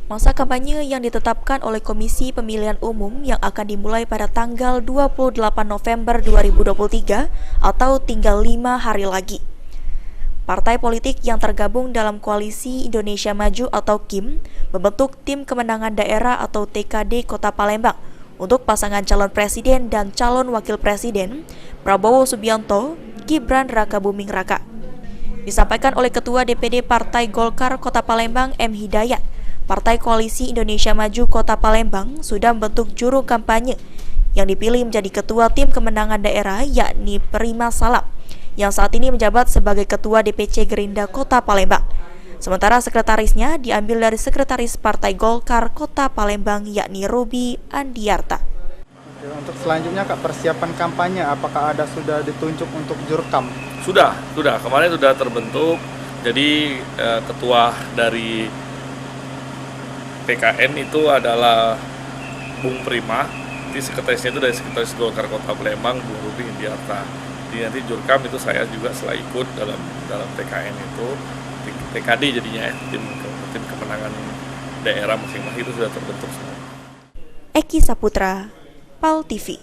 Masa kampanye yang ditetapkan oleh Komisi Pemilihan Umum yang akan dimulai pada tanggal 28 November 2023 atau tinggal 5 hari lagi. Partai politik yang tergabung dalam Koalisi Indonesia Maju atau KIM membentuk Tim Kemenangan Daerah atau TKD Kota Palembang untuk pasangan calon presiden dan calon wakil presiden Prabowo Subianto, Gibran Rakabuming Raka. Disampaikan oleh Ketua DPD Partai Golkar Kota Palembang M. Hidayat, Partai Koalisi Indonesia Maju Kota Palembang sudah membentuk juru kampanye yang dipilih menjadi Ketua Tim Kemenangan Daerah yakni Prima Salam, yang saat ini menjabat sebagai Ketua DPC Gerindra Kota Palembang. Sementara sekretarisnya diambil dari Sekretaris Partai Golkar Kota Palembang yakni Ruby Andiarta. Untuk selanjutnya Kak, persiapan kampanye apakah sudah ditunjuk untuk jurkam? Sudah. Kemarin sudah terbentuk. Jadi ketua dari PKN itu adalah Bung Prima. Nanti sekretarisnya itu dari Sekretaris Golkar Kota Palembang, Bung Ruby Andiarta. Jadi nanti jurkam itu saya juga setelah ikut dalam PKN itu TKD jadinya tim kemenangan daerah masing-masing itu sudah terbentuk semua. Eki Saputra, PAL TV.